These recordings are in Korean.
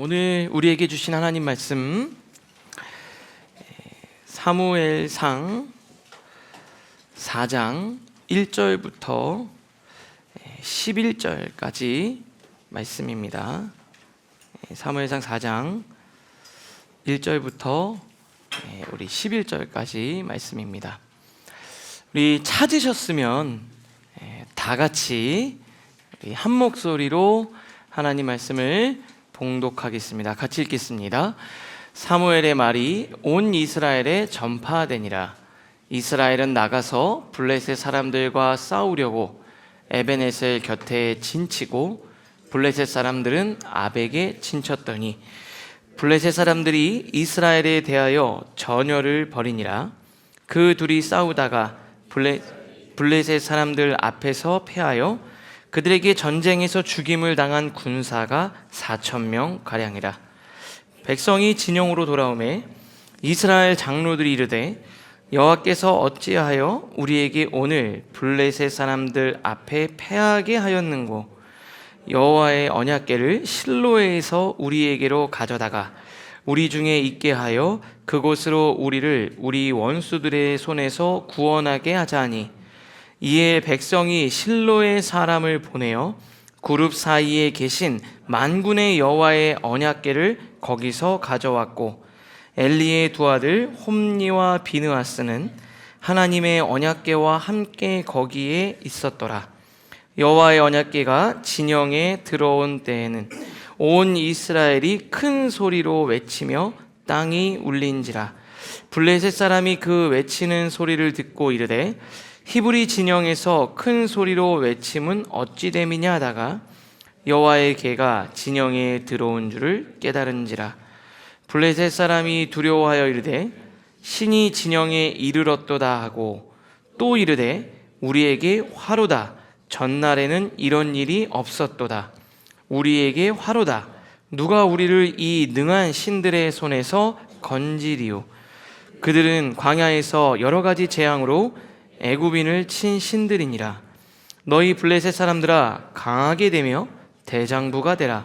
오늘 우리에게 주신 하나님 말씀 사무엘상 4장 1절부터 11절까지 말씀입니다. 사무엘상 4장 1절부터 우리 11절까지 말씀입니다. 우리 찾으셨으면 다 같이 한 목소리로 하나님 말씀을 봉독하겠습니다. 같이 읽겠습니다. 사무엘의 말이 온 이스라엘에 전파되니라. 이스라엘은 나가서 블레셋 사람들과 싸우려고 에벤에셀 곁에 진치고 블레셋 사람들은 아벡에 진쳤더니 블레셋 사람들이 이스라엘에 대하여 전열을 벌이니라. 그 둘이 싸우다가 블레셋 사람들 앞에서 패하여 그들에게 전쟁에서 죽임을 당한 군사가 4,000명 가량이라. 백성이 진영으로 돌아오매 이스라엘 장로들이 이르되 여호와께서 어찌하여 우리에게 오늘 블레셋 사람들 앞에 패하게 하였는고 여호와의 언약궤를 실로에서 우리에게로 가져다가 우리 중에 있게 하여 그곳으로 우리를 우리 원수들의 손에서 구원하게 하자니 이에 백성이 실로의 사람을 보내어 그룹 사이에 계신 만군의 여호와의 언약궤를 거기서 가져왔고 엘리의 두 아들 홈니와 비느하스는 하나님의 언약궤와 함께 거기에 있었더라. 여호와의 언약궤가 진영에 들어온 때에는 온 이스라엘이 큰 소리로 외치며 땅이 울린지라. 블레셋 사람이 그 외치는 소리를 듣고 이르되 히브리 진영에서 큰 소리로 외침은 어찌 됨이냐 하다가 여호와의 궤가 진영에 들어온 줄을 깨달은지라. 블레셋 사람이 두려워하여 이르되 신이 진영에 이르렀도다 하고 또 이르되 우리에게 화로다. 전날에는 이런 일이 없었도다. 우리에게 화로다. 누가 우리를 이 능한 신들의 손에서 건지리요. 그들은 광야에서 여러 가지 재앙으로 애굽인을 친 신들이니라. 너희 블레셋 사람들아 강하게 되며 대장부가 되라.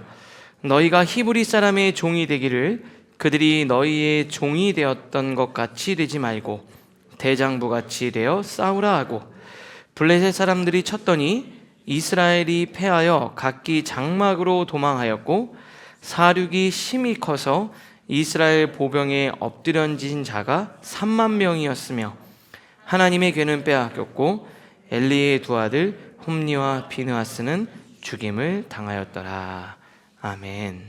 너희가 히브리 사람의 종이 되기를 그들이 너희의 종이 되었던 것 같이 되지 말고 대장부같이 되어 싸우라 하고 블레셋 사람들이 쳤더니 이스라엘이 패하여 각기 장막으로 도망하였고 사륙이 심히 커서 이스라엘 보병에 엎드려진 자가 3만 명이었으며 하나님의 궤는 빼앗겼고 엘리의 두 아들 홈니와 비느하스는 죽임을 당하였더라. 아멘.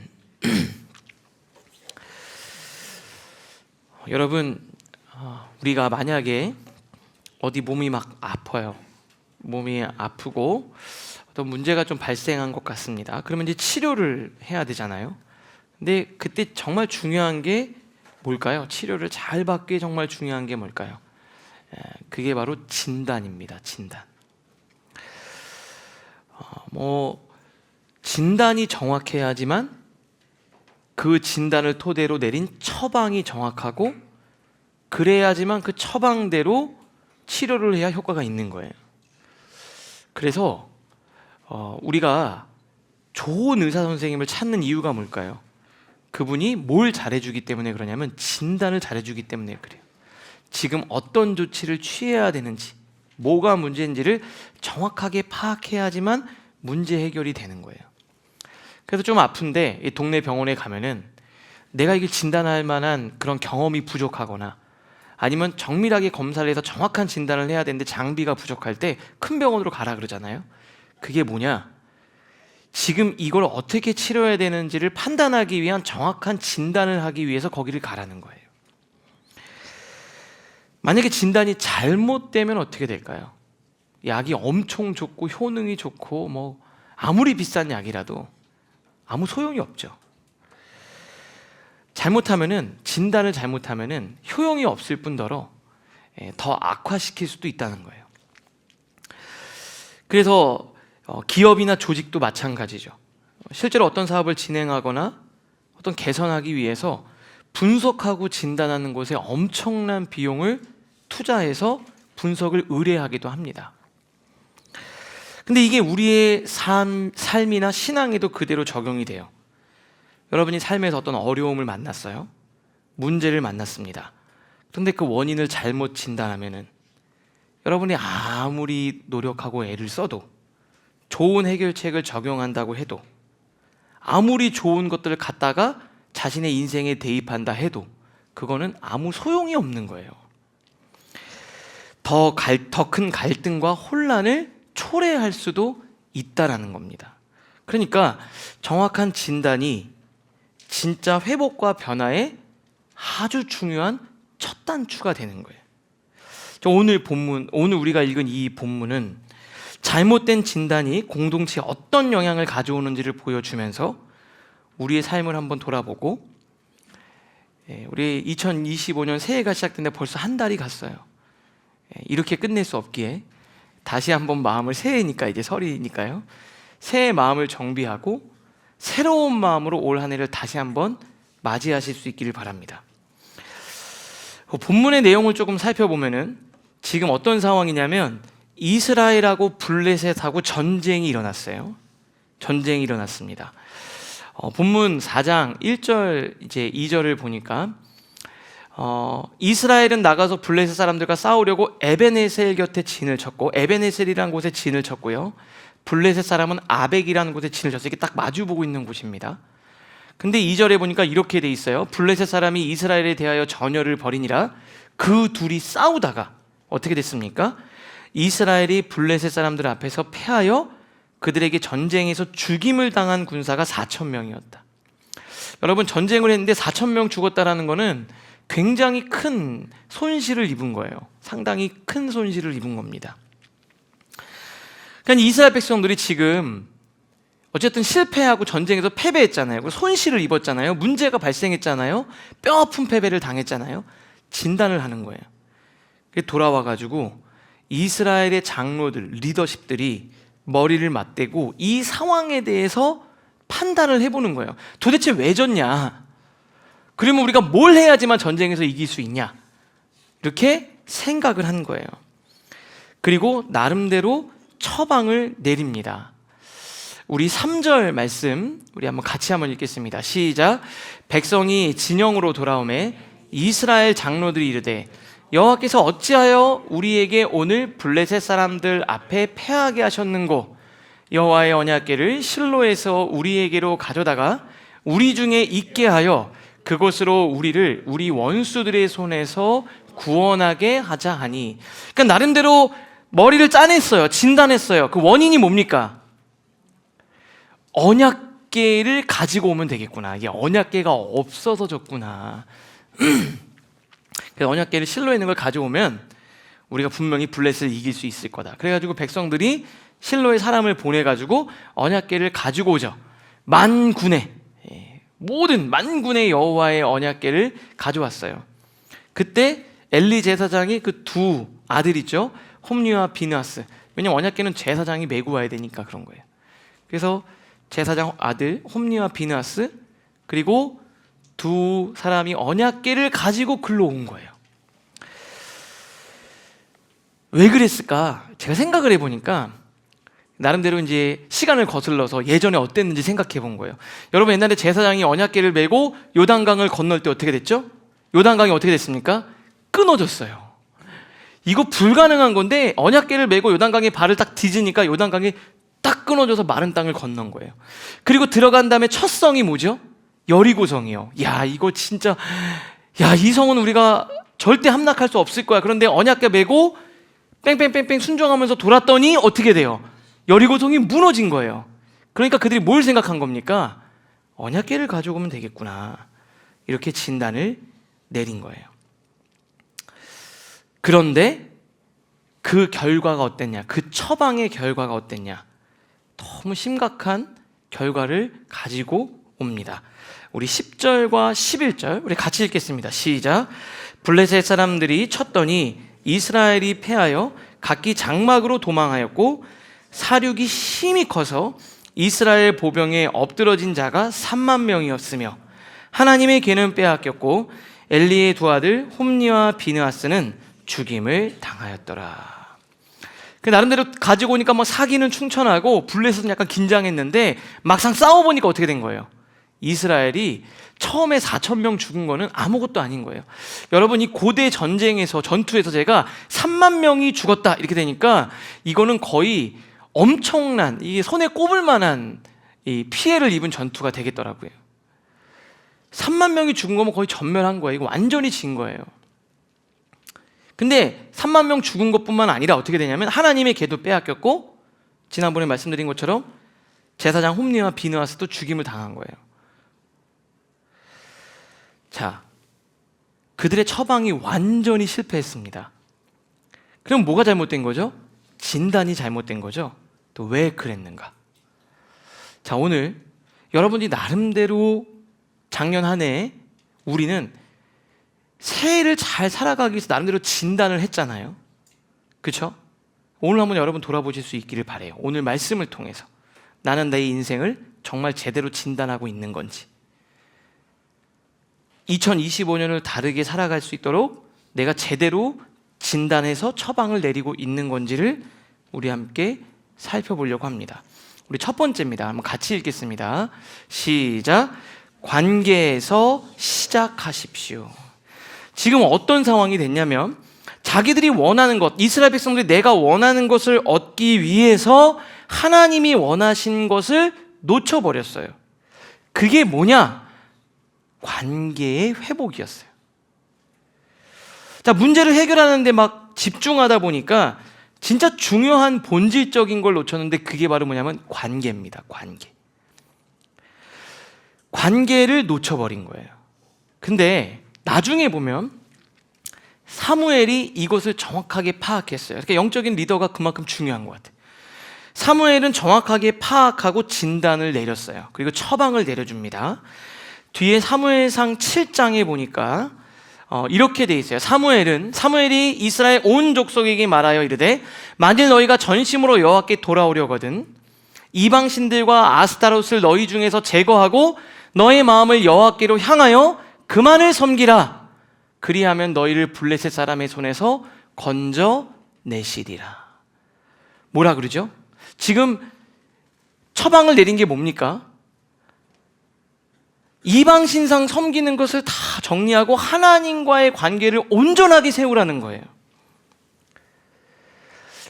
여러분, 우리가 만약에 어디 몸이 막 아파요. 몸이 아프고 어떤 문제가 좀 발생한 것 같습니다. 그러면 이제 치료를 해야 되잖아요. 근데 그때 정말 중요한 게 뭘까요? 치료를 잘 받기 정말 중요한 게 뭘까요? 그게 바로 진단입니다. 진단. 진단이 정확해야지만 그 진단을 토대로 내린 처방이 정확하고 그래야지만 그 처방대로 치료를 해야 효과가 있는 거예요. 그래서 우리가 좋은 의사 선생님을 찾는 이유가 뭘까요? 그분이 뭘 잘해주기 때문에 그러냐면 진단을 잘해주기 때문에 그래요. 지금 어떤 조치를 취해야 되는지, 뭐가 문제인지를 정확하게 파악해야지만 문제 해결이 되는 거예요. 그래서 좀 아픈데 이 동네 병원에 가면은 내가 이걸 진단할 만한 그런 경험이 부족하거나 아니면 정밀하게 검사를 해서 정확한 진단을 해야 되는데 장비가 부족할 때 큰 병원으로 가라 그러잖아요. 그게 뭐냐? 지금 이걸 어떻게 치료해야 되는지를 판단하기 위한 정확한 진단을 하기 위해서 거기를 가라는 거예요. 만약에 진단이 잘못되면 어떻게 될까요? 약이 엄청 좋고 효능이 좋고 뭐 아무리 비싼 약이라도 아무 소용이 없죠. 진단을 잘못하면은 효용이 없을 뿐더러 더 악화시킬 수도 있다는 거예요. 그래서 기업이나 조직도 마찬가지죠. 실제로 어떤 사업을 진행하거나 어떤 개선하기 위해서 분석하고 진단하는 곳에 엄청난 비용을 투자해서 분석을 의뢰하기도 합니다. 근데 이게 우리의 삶이나 신앙에도 그대로 적용이 돼요. 여러분이 삶에서 어떤 어려움을 만났어요? 문제를 만났습니다. 그런데 그 원인을 잘못 진단하면은 여러분이 아무리 노력하고 애를 써도, 좋은 해결책을 적용한다고 해도, 아무리 좋은 것들을 갖다가 자신의 인생에 대입한다 해도 그거는 아무 소용이 없는 거예요. 더 큰 갈등과 혼란을 초래할 수도 있다라는 겁니다. 그러니까 정확한 진단이 진짜 회복과 변화의 아주 중요한 첫 단추가 되는 거예요. 오늘 우리가 읽은 이 본문은 잘못된 진단이 공동체에 어떤 영향을 가져오는지를 보여주면서 우리의 삶을 한번 돌아보고, 우리 2025년 새해가 시작됐는데 벌써 한 달이 갔어요. 이렇게 끝낼 수 없기에 다시 한번 마음을, 새해니까 이제 설이니까요, 새해 마음을 정비하고 새로운 마음으로 올 한 해를 다시 한번 맞이하실 수 있기를 바랍니다. 본문의 내용을 조금 살펴보면은 지금 어떤 상황이냐면 이스라엘하고 블레셋하고 전쟁이 일어났어요. 전쟁이 일어났습니다. 본문 4장 1절 이제 2절을 보니까 이스라엘은 나가서 블레셋 사람들과 싸우려고 에벤에셀 곁에 진을 쳤고, 에벤에셀이라는 곳에 진을 쳤고요, 블레셋 사람은 아벡이라는 곳에 진을 쳤어요. 이게 딱 마주보고 있는 곳입니다. 근데 2절에 보니까 이렇게 돼 있어요. 블레셋 사람이 이스라엘에 대하여 전열을 벌이니라. 그 둘이 싸우다가 어떻게 됐습니까? 이스라엘이 블레셋 사람들 앞에서 패하여 그들에게 전쟁에서 죽임을 당한 군사가 4,000명이었다. 여러분, 전쟁을 했는데 4,000명 죽었다라는 거는 굉장히 큰 손실을 입은 거예요. 상당히 큰 손실을 입은 겁니다. 그러니까 이스라엘 백성들이 지금 어쨌든 실패하고 전쟁에서 패배했잖아요. 손실을 입었잖아요. 문제가 발생했잖아요. 뼈아픈 패배를 당했잖아요. 진단을 하는 거예요. 돌아와가지고 이스라엘의 장로들, 리더십들이 머리를 맞대고 이 상황에 대해서 판단을 해보는 거예요. 도대체 왜 졌냐? 그러면 우리가 뭘 해야지만 전쟁에서 이길 수 있냐? 이렇게 생각을 한 거예요. 그리고 나름대로 처방을 내립니다. 우리 3절 말씀 우리 한번 같이 한번 읽겠습니다. 시작. 백성이 진영으로 돌아오매 이스라엘 장로들이 이르되 여호와께서 어찌하여 우리에게 오늘 블레셋 사람들 앞에 패하게 하셨는고? 여호와의 언약궤를 실로에서 우리에게로 가져다가 우리 중에 있게 하여 그곳으로 우리를 우리 원수들의 손에서 구원하게 하자 하니. 그러니까 나름대로 머리를 짜냈어요. 진단했어요. 그 원인이 뭡니까? 언약궤를 가지고 오면 되겠구나. 이게 언약궤가 없어서 졌구나. 그래서 언약궤를 실로에 있는 걸 가져오면 우리가 분명히 블레셋을 이길 수 있을 거다. 그래가지고 백성들이 실로에 사람을 보내가지고 언약궤를 가지고 오죠. 만군의, 모든 만군의 여호와의 언약궤를 가져왔어요. 그때 엘리 제사장이 그 두 아들 있죠, 홈리와 비느하스. 왜냐면 언약궤는 제사장이 메고 와야 되니까 그런 거예요. 그래서 제사장 아들 홈리와 비느하스, 그리고 두 사람이 언약궤를 가지고 글로 온 거예요. 왜 그랬을까? 제가 생각을 해보니까 나름대로 이제 시간을 거슬러서 예전에 어땠는지 생각해 본 거예요. 여러분, 옛날에 제사장이 언약궤를 메고 요단강을 건널 때 어떻게 됐죠? 요단강이 어떻게 됐습니까? 끊어졌어요. 이거 불가능한 건데 언약궤를 메고 요단강에 발을 딱 디즈니까 요단강이 딱 끊어져서 마른 땅을 건넌 거예요. 그리고 들어간 다음에 첫 성이 뭐죠? 여리고성이요. 야, 이거 진짜, 야, 이 성은 우리가 절대 함락할 수 없을 거야. 그런데 언약궤 메고 뺑뺑뺑뺑 순종하면서 돌았더니 어떻게 돼요? 여리고성이 무너진 거예요. 그러니까 그들이 뭘 생각한 겁니까? 언약궤를 가져오면 되겠구나. 이렇게 진단을 내린 거예요. 그런데 그 결과가 어땠냐? 그 처방의 결과가 어땠냐? 너무 심각한 결과를 가지고 옵니다. 우리 10절과 11절 우리 같이 읽겠습니다. 시작. 블레셋 사람들이 쳤더니 이스라엘이 패하여 각기 장막으로 도망하였고 사륙이 힘이 커서 이스라엘 보병에 엎드러진 자가 3만 명이었으며 하나님의 궤는 빼앗겼고 엘리의 두 아들 홈리와 비느하스는 죽임을 당하였더라. 나름대로 가지고 오니까 뭐 사기는 충천하고 블레셋은 약간 긴장했는데 막상 싸워보니까 어떻게 된 거예요? 이스라엘이 처음에 4,000명 죽은 거는 아무것도 아닌 거예요. 여러분, 이 고대 전쟁에서, 전투에서 제가 3만 명이 죽었다 이렇게 되니까 이거는 거의 엄청난, 이게 손에 꼽을 만한 이 피해를 입은 전투가 되겠더라고요. 3만 명이 죽은 거면 거의 전멸한 거예요. 이거 완전히 진 거예요. 근데 3만 명 죽은 것뿐만 아니라 어떻게 되냐면 하나님의 계도 빼앗겼고, 지난번에 말씀드린 것처럼 제사장 홈리와 비느하스도 죽임을 당한 거예요. 자, 그들의 처방이 완전히 실패했습니다. 그럼 뭐가 잘못된 거죠? 진단이 잘못된 거죠. 또 왜 그랬는가? 자, 오늘 여러분이 나름대로 작년 한 해 우리는 새해를 잘 살아가기 위해서 나름대로 진단을 했잖아요. 그렇죠? 오늘 한번 여러분 돌아보실 수 있기를 바라요. 오늘 말씀을 통해서 나는 내 인생을 정말 제대로 진단하고 있는 건지, 2025년을 다르게 살아갈 수 있도록 내가 제대로 진단해서 처방을 내리고 있는 건지를 우리 함께 살펴보려고 합니다. 우리 첫 번째입니다. 한번 같이 읽겠습니다. 시작. 관계에서 시작하십시오. 지금 어떤 상황이 됐냐면 자기들이 원하는 것, 이스라엘 백성들이 내가 원하는 것을 얻기 위해서 하나님이 원하신 것을 놓쳐버렸어요. 그게 뭐냐? 관계의 회복이었어요. 자, 문제를 해결하는데 막 집중하다 보니까 진짜 중요한 본질적인 걸 놓쳤는데 그게 바로 뭐냐면 관계입니다. 관계를 놓쳐버린 거예요. 근데 나중에 보면 사무엘이 이것을 정확하게 파악했어요. 그러니까 영적인 리더가 그만큼 중요한 것 같아요. 사무엘은 정확하게 파악하고 진단을 내렸어요. 그리고 처방을 내려줍니다. 뒤에 사무엘상 7장에 보니까 이렇게 돼 있어요. 사무엘이 이스라엘 온 족속에게 말하여 이르되 만일 너희가 전심으로 여호와께 돌아오려거든 이방 신들과 아스타롯을 너희 중에서 제거하고 너의 마음을 여호와께로 향하여 그만을 섬기라. 그리하면 너희를 블레셋 사람의 손에서 건져내시리라. 뭐라 그러죠? 지금 처방을 내린 게 뭡니까? 이방 신상 섬기는 것을 다 정리하고 하나님과의 관계를 온전하게 세우라는 거예요.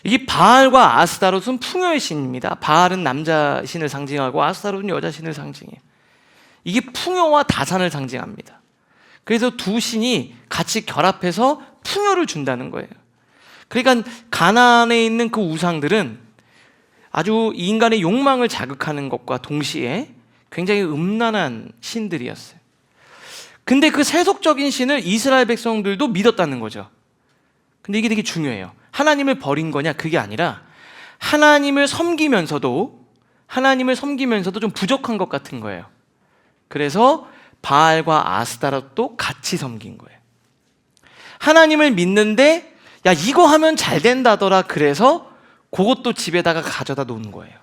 이게 바알과 아스타롯은 풍요의 신입니다. 바알은 남자 신을 상징하고 아스타롯은 여자 신을 상징해요. 이게 풍요와 다산을 상징합니다. 그래서 두 신이 같이 결합해서 풍요를 준다는 거예요. 그러니까 가나안에 있는 그 우상들은 아주 인간의 욕망을 자극하는 것과 동시에 굉장히 음란한 신들이었어요. 근데 그 세속적인 신을 이스라엘 백성들도 믿었다는 거죠. 근데 이게 되게 중요해요. 하나님을 버린 거냐? 그게 아니라 하나님을 섬기면서도 좀 부족한 것 같은 거예요. 그래서 바알과 아스타롯도 같이 섬긴 거예요. 하나님을 믿는데 야, 이거 하면 잘 된다더라. 그래서 그것도 집에다가 가져다 놓은 거예요.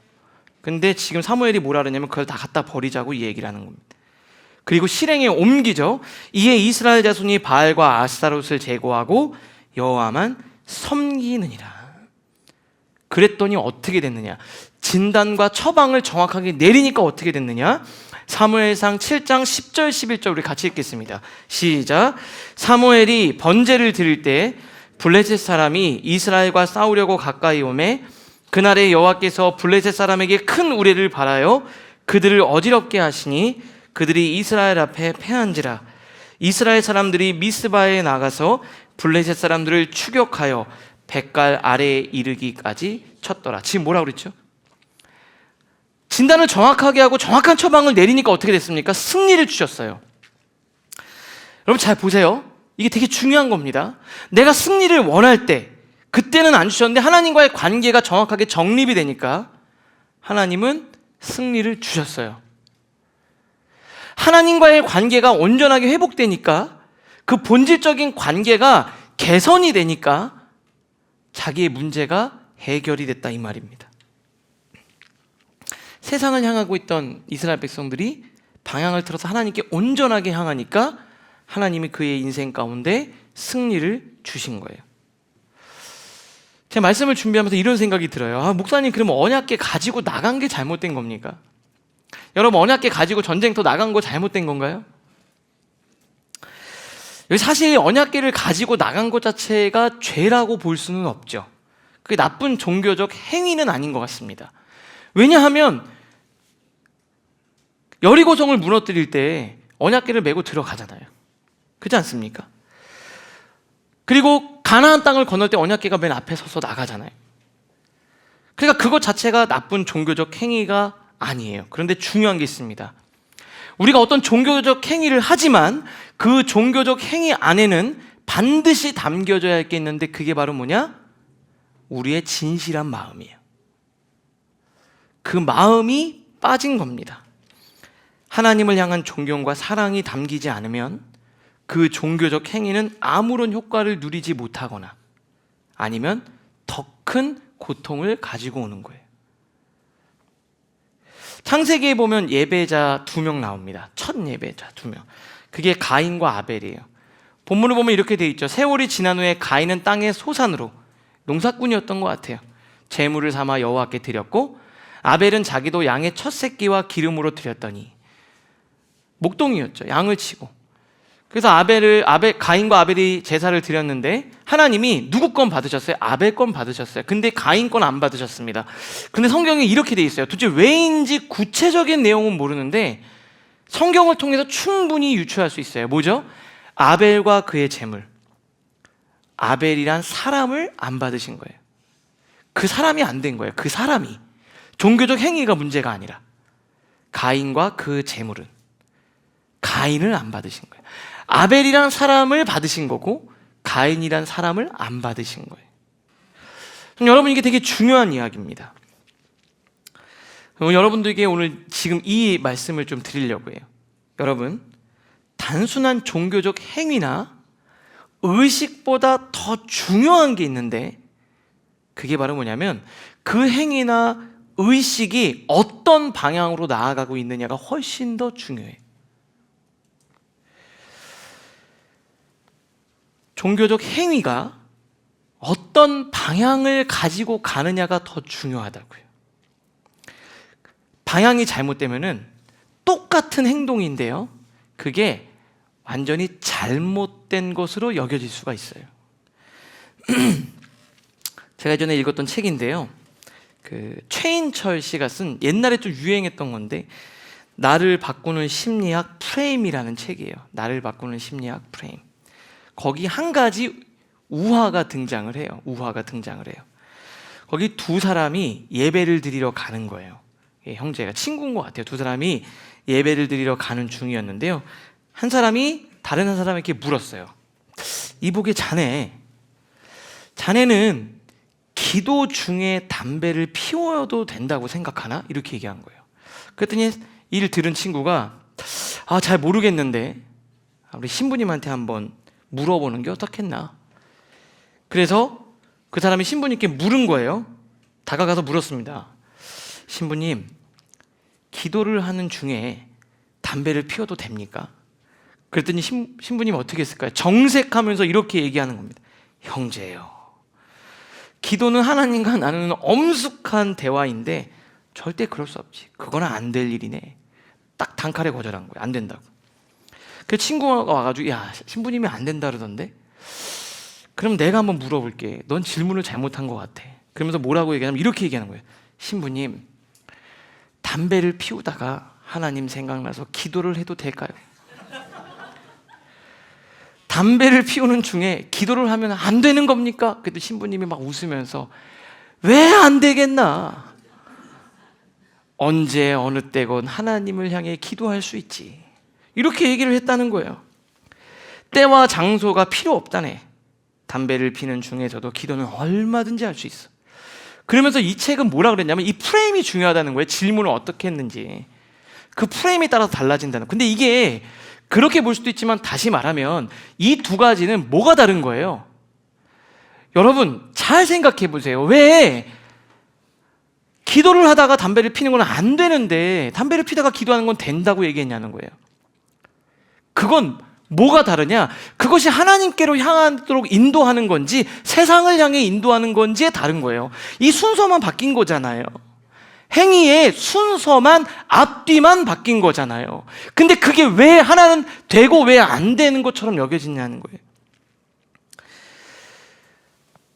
근데 지금 사무엘이 뭐라 그러냐면 그걸 다 갖다 버리자고 이 얘기를 하는 겁니다. 그리고 실행에 옮기죠. 이에 이스라엘 자손이 바알과 아스타롯을 제거하고 여호와만 섬기느니라. 그랬더니 어떻게 됐느냐? 진단과 처방을 정확하게 내리니까 어떻게 됐느냐? 사무엘상 7장 10절 11절 우리 같이 읽겠습니다. 시작. 사무엘이 번제를 드릴 때 블레셋 사람이 이스라엘과 싸우려고 가까이 오매 그날에 여호와께서 블레셋 사람에게 큰 우레를 발하여 그들을 어지럽게 하시니 그들이 이스라엘 앞에 패한지라. 이스라엘 사람들이 미스바에 나가서 블레셋 사람들을 추격하여 뱃갈 아래에 이르기까지 쳤더라. 지금 뭐라고 그랬죠? 진단을 정확하게 하고 정확한 처방을 내리니까 어떻게 됐습니까? 승리를 주셨어요. 여러분 잘 보세요. 이게 되게 중요한 겁니다. 내가 승리를 원할 때 그때는 안 주셨는데 하나님과의 관계가 정확하게 정립이 되니까 하나님은 승리를 주셨어요. 하나님과의 관계가 온전하게 회복되니까 그 본질적인 관계가 개선이 되니까 자기의 문제가 해결이 됐다 이 말입니다. 세상을 향하고 있던 이스라엘 백성들이 방향을 틀어서 하나님께 온전하게 향하니까 하나님이 그의 인생 가운데 승리를 주신 거예요. 제 말씀을 준비하면서 이런 생각이 들어요. 목사님 그러면 언약궤 가지고 나간 게 잘못된 겁니까? 여러분, 언약궤 가지고 전쟁터 나간 거 잘못된 건가요? 사실 언약궤를 가지고 나간 것 자체가 죄라고 볼 수는 없죠. 그게 나쁜 종교적 행위는 아닌 것 같습니다. 왜냐하면 여리고성을 무너뜨릴 때 언약궤를 메고 들어가잖아요. 그렇지 않습니까? 그리고 가나안 땅을 건널 때 언약궤가 맨 앞에 서서 나가잖아요. 그러니까 그것 자체가 나쁜 종교적 행위가 아니에요. 그런데 중요한 게 있습니다. 우리가 어떤 종교적 행위를 하지만 그 종교적 행위 안에는 반드시 담겨져야 할 게 있는데, 그게 바로 뭐냐? 우리의 진실한 마음이에요. 그 마음이 빠진 겁니다. 하나님을 향한 존경과 사랑이 담기지 않으면 그 종교적 행위는 아무런 효과를 누리지 못하거나 아니면 더 큰 고통을 가지고 오는 거예요. 창세기에 보면 예배자 2명 나옵니다. 첫 예배자 2명. 그게 가인과 아벨이에요. 본문을 보면 이렇게 돼 있죠. 세월이 지난 후에 가인은 땅의 소산으로, 농사꾼이었던 것 같아요, 제물을 삼아 여호와께 드렸고, 아벨은 자기도 양의 첫 새끼와 기름으로 드렸더니, 목동이었죠. 양을 치고. 그래서 가인과 아벨이 제사를 드렸는데 하나님이 누구 건 받으셨어요? 아벨 건 받으셨어요. 근데 가인 건 안 받으셨습니다. 근데 성경에 이렇게 돼 있어요. 도대체 왜인지 구체적인 내용은 모르는데 성경을 통해서 충분히 유추할 수 있어요. 뭐죠? 아벨과 그의 제물. 아벨이란 사람을 안 받으신 거예요. 그 사람이 안 된 거예요. 그 사람이. 종교적 행위가 문제가 아니라 가인과 그 제물은 가인을 안 받으신 거예요. 아벨이란 사람을 받으신 거고 가인이란 사람을 안 받으신 거예요. 여러분, 이게 되게 중요한 이야기입니다. 여러분들에게 오늘 지금 이 말씀을 좀 드리려고 해요. 여러분, 단순한 종교적 행위나 의식보다 더 중요한 게 있는데, 그게 바로 뭐냐면 그 행위나 의식이 어떤 방향으로 나아가고 있느냐가 훨씬 더 중요해요. 종교적 행위가 어떤 방향을 가지고 가느냐가 더 중요하다고요. 방향이 잘못되면은 똑같은 행동인데요, 그게 완전히 잘못된 것으로 여겨질 수가 있어요. 제가 예전에 읽었던 책인데요, 최인철 씨가 쓴, 옛날에 좀 유행했던 건데, 나를 바꾸는 심리학 프레임이라는 책이에요. 나를 바꾸는 심리학 프레임. 거기 한 가지 우화가 등장을 해요. 거기 두 사람이 예배를 드리러 가는 거예요. 형제가, 친구인 것 같아요. 두 사람이 예배를 드리러 가는 중이었는데요, 한 사람이 다른 한 사람에게 물었어요. 이보게, 자네는 기도 중에 담배를 피워도 된다고 생각하나? 이렇게 얘기한 거예요. 그랬더니 이를 들은 친구가, 잘 모르겠는데 우리 신부님한테 한번 물어보는 게 어떻겠나. 그래서 그 사람이 신부님께 물은 거예요. 다가가서 물었습니다. 신부님, 기도를 하는 중에 담배를 피워도 됩니까? 그랬더니 신부님 어떻게 했을까요? 정색하면서 이렇게 얘기하는 겁니다. 형제요, 기도는 하나님과 나누는 엄숙한 대화인데 절대 그럴 수 없지. 그거는 안 될 일이네. 딱 단칼에 거절한 거예요. 안 된다고. 그 친구가 와가지고, 야, 신부님이 안 된다 그러던데? 그럼 내가 한번 물어볼게. 넌 질문을 잘못한 것 같아. 그러면서 뭐라고 얘기하냐면 이렇게 얘기하는 거예요. 신부님, 담배를 피우다가 하나님 생각나서 기도를 해도 될까요? 담배를 피우는 중에 기도를 하면 안 되는 겁니까? 그래도 신부님이 막 웃으면서, 왜 안 되겠나? 언제 어느 때건 하나님을 향해 기도할 수 있지. 이렇게 얘기를 했다는 거예요. 때와 장소가 필요 없다네. 담배를 피는 중에서도 기도는 얼마든지 할 수 있어. 그러면서 이 책은 뭐라 그랬냐면, 이 프레임이 중요하다는 거예요. 질문을 어떻게 했는지 그 프레임에 따라서 달라진다는. 근데 이게 그렇게 볼 수도 있지만, 다시 말하면 이 두 가지는 뭐가 다른 거예요? 여러분, 잘 생각해 보세요. 왜 기도를 하다가 담배를 피는 건 안 되는데 담배를 피다가 기도하는 건 된다고 얘기했냐는 거예요. 그건 뭐가 다르냐? 그것이 하나님께로 향하도록 인도하는 건지 세상을 향해 인도하는 건지에 다른 거예요. 이 순서만 바뀐 거잖아요. 행위의 순서만 앞뒤만 바뀐 거잖아요. 근데 그게 왜 하나는 되고 왜 안 되는 것처럼 여겨지냐는 거예요.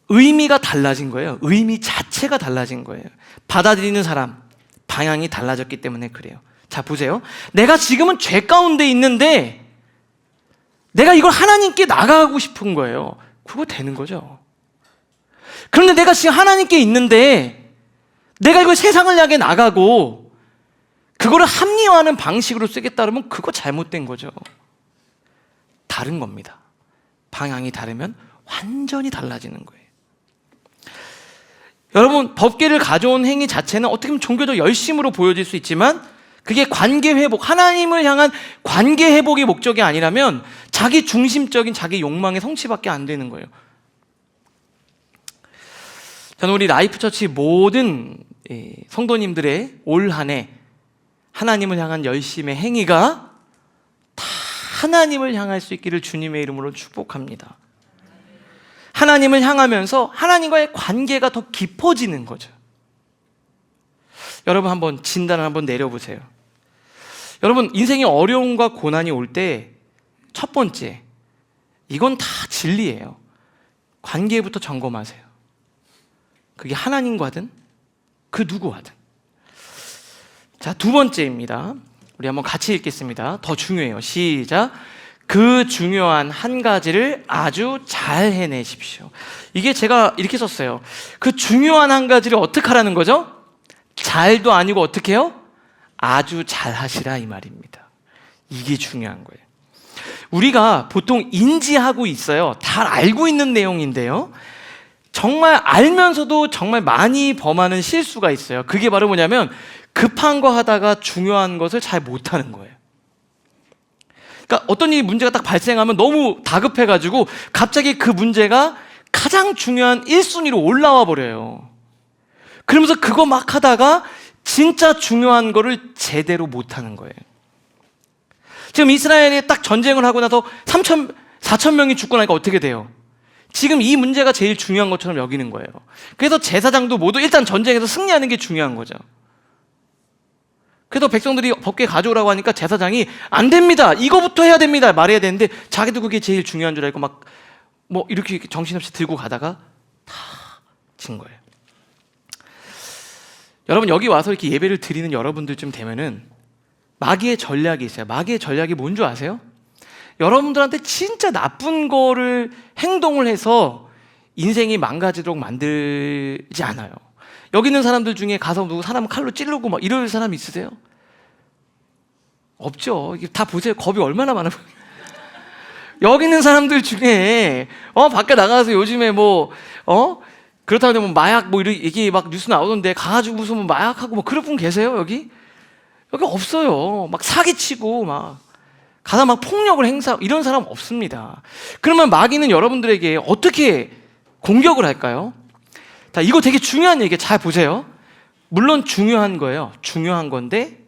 의미가 달라진 거예요. 의미 자체가 달라진 거예요. 받아들이는 사람, 방향이 달라졌기 때문에 그래요. 자, 보세요. 내가 지금은 죄 가운데 있는데 내가 이걸 하나님께 나가고 싶은 거예요. 그거 되는 거죠. 그런데 내가 지금 하나님께 있는데 내가 이걸 세상을 향해 나가고 그거를 합리화하는 방식으로 쓰겠다 그러면 그거 잘못된 거죠. 다른 겁니다. 방향이 다르면 완전히 달라지는 거예요. 여러분, 법계를 가져온 행위 자체는 어떻게 보면 종교적 열심으로 보여질 수 있지만 그게 관계 회복, 하나님을 향한 관계 회복의 목적이 아니라면 자기 중심적인 자기 욕망의 성취밖에 안 되는 거예요. 저는 우리 라이프처치 모든 성도님들의 올 한 해 하나님을 향한 열심의 행위가 다 하나님을 향할 수 있기를 주님의 이름으로 축복합니다. 하나님을 향하면서 하나님과의 관계가 더 깊어지는 거죠. 여러분 한번 진단을 한번 내려보세요. 여러분 인생에 어려움과 고난이 올 때 첫 번째, 이건 다 진리예요. 관계부터 점검하세요. 그게 하나님과든 그 누구와든. 자, 두 번째입니다. 우리 한번 같이 읽겠습니다. 더 중요해요. 시작. 그 중요한 한 가지를 아주 잘 해내십시오. 이게 제가 이렇게 썼어요. 그 중요한 한 가지를 어떻게 하라는 거죠? 잘도 아니고 어떻게 해요? 아주 잘 하시라 이 말입니다. 이게 중요한 거예요. 우리가 보통 인지하고 있어요. 잘 알고 있는 내용인데요. 정말 알면서도 정말 많이 범하는 실수가 있어요. 그게 바로 뭐냐면 급한 거 하다가 중요한 것을 잘 못하는 거예요. 그러니까 어떤 일이 문제가 딱 발생하면 너무 다급해가지고 갑자기 그 문제가 가장 중요한 1순위로 올라와 버려요. 그러면서 그거 막 하다가 진짜 중요한 거를 제대로 못하는 거예요. 지금 이스라엘이 딱 전쟁을 하고 나서 4천 명이 죽고 나니까 어떻게 돼요? 지금 이 문제가 제일 중요한 것처럼 여기는 거예요. 그래서 제사장도 모두 일단 전쟁에서 승리하는 게 중요한 거죠. 그래서 백성들이 법궤 가져오라고 하니까 제사장이 안 됩니다. 이거부터 해야 됩니다. 말해야 되는데 자기도 그게 제일 중요한 줄 알고 막 뭐 이렇게 정신없이 들고 가다가 다 진 거예요. 여러분 여기 와서 이렇게 예배를 드리는 여러분들쯤 되면은 마귀의 전략이 있어요. 마귀의 전략이 뭔 줄 아세요? 여러분들한테 진짜 나쁜 거를 행동을 해서 인생이 망가지도록 만들지 않아요. 여기 있는 사람들 중에 가서 누구 사람 칼로 찌르고 막 이럴 사람 있으세요? 없죠. 이게 다 보세요. 겁이 얼마나 많아. 여기 있는 사람들 중에 밖에 나가서 요즘에 그렇다고 하면 마약 이게 막 뉴스 나오던데 가가지고 무슨 마약하고 뭐 그런 분 계세요? 여기 없어요. 막 사기치고 막 가다 막 폭력을 이런 사람 없습니다. 그러면 마귀는 여러분들에게 어떻게 공격을 할까요? 자, 이거 되게 중요한 얘기예요. 잘 보세요. 물론 중요한 거예요. 중요한 건데